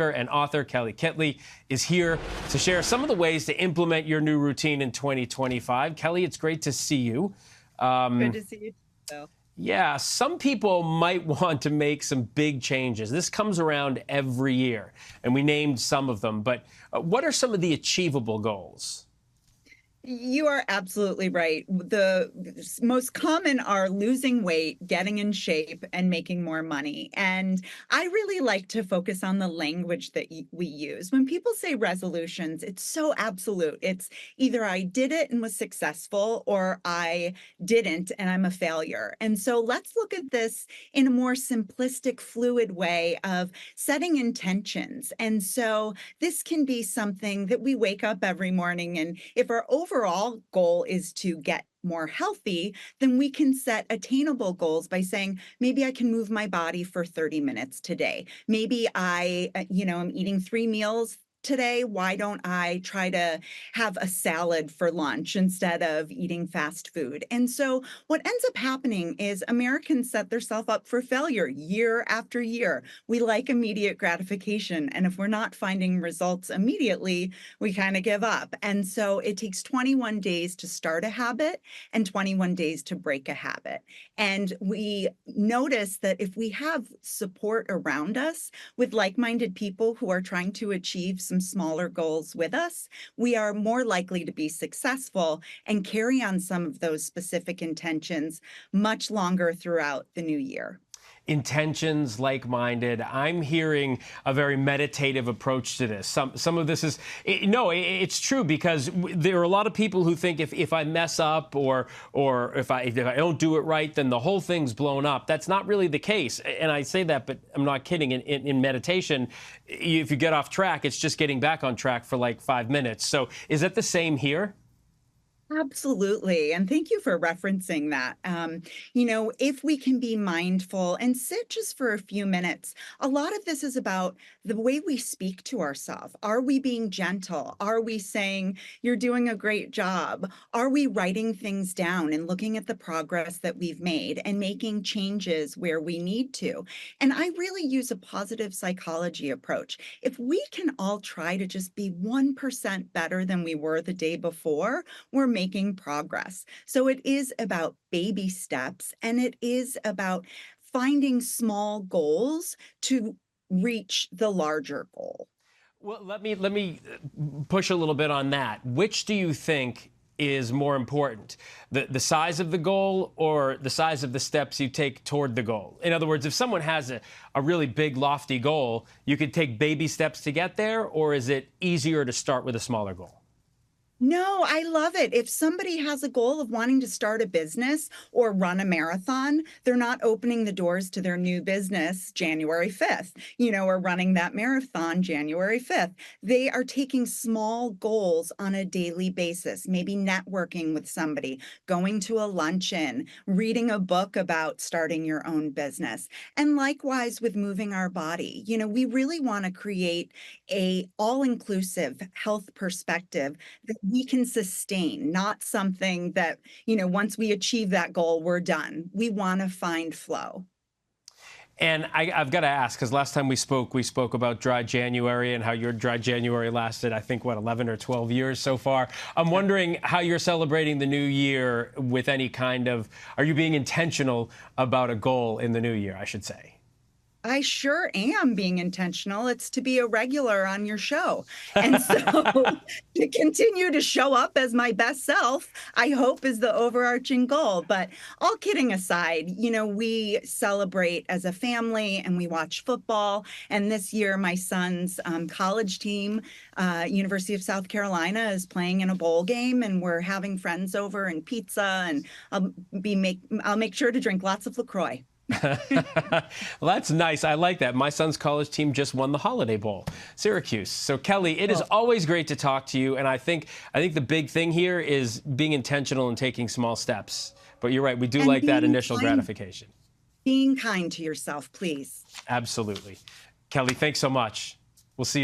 And author Kelly Kitley is here to share some of the ways to implement your new routine in 2025. Kelly, it's great to see you. Good to see you, too. Yeah, some people might want to make some big changes. This comes around every year, and we named some of them. But what are some of the achievable goals? You are absolutely right. The most common are losing weight, getting in shape, and making more money. And I really like to focus on the language that we use. When people say resolutions, it's so absolute. It's either I did it and was successful, or I didn't and I'm a failure. And so let's look at this in a more simplistic, fluid way of setting intentions. And so this can be something that we wake up every morning, and if our overall goal is to get more healthy, then we can set attainable goals by saying, maybe I can move my body for 30 minutes today. Maybe I'm eating 3 meals today. Why don't I try to have a salad for lunch instead of eating fast food? And so what ends up happening is Americans set themselves up for failure year after year. We like immediate gratification. And if we're not finding results immediately, we kind of give up. And so it takes 21 days to start a habit and 21 days to break a habit. And we notice that if we have support around us with like-minded people who are trying to achieve some smaller goals with us, we are more likely to be successful and carry on some of those specific intentions much longer throughout the new year. Intentions, like-minded. I'm hearing a very meditative approach to this. Some of this is, it's true, because there are a lot of people who think if I mess up or if I don't do it right, then the whole thing's blown up. That's not really the case. And I say that, but I'm not kidding. In meditation, if you get off track, it's just getting back on track for like 5 minutes. So is that the same here? Absolutely. And thank you for referencing that. If we can be mindful and sit just for a few minutes, a lot of this is about the way we speak to ourselves. Are we being gentle? Are we saying, you're doing a great job? Are we writing things down and looking at the progress that we've made and making changes where we need to? And I really use a positive psychology approach. If we can all try to just be 1% better than we were the day before, we're making progress. So it is about baby steps, and it is about finding small goals to reach the larger goal. Well, let me push a little bit on that. Which do you think is more important, the size of the goal or the size of the steps you take toward the goal? In other words, if someone has a really big, lofty goal, you could take baby steps to get there, or is it easier to start with a smaller goal? No, I love it. If somebody has a goal of wanting to start a business or run a marathon, they're not opening the doors to their new business January 5th, or running that marathon January 5th. They are taking small goals on a daily basis, maybe networking with somebody, going to a luncheon, reading a book about starting your own business. And likewise with moving our body, we really want to create a all-inclusive health perspective that we can sustain, not something that, once we achieve that goal, we're done. We want to find flow. And I've got to ask, because last time we spoke about dry January and how your dry January lasted, I think, 11 or 12 years so far. I'm wondering how you're celebrating the new year with any kind of, are you being intentional about a goal in the new year, I should say? I sure am being intentional. It's to be a regular on your show. And so to continue to show up as my best self, I hope, is the overarching goal. But all kidding aside, we celebrate as a family and we watch football. And this year, my son's college team, University of South Carolina, is playing in a bowl game, and we're having friends over and pizza, and I'll make sure to drink lots of LaCroix. Well, that's nice. I like that. My son's college team just won the Holiday Bowl, Syracuse. So, Kelly, it is always great to talk to you. And I think the big thing here is being intentional and taking small steps. But you're right. We do like that initial gratification. Being kind to yourself, please. Absolutely. Kelly, thanks so much. We'll see you.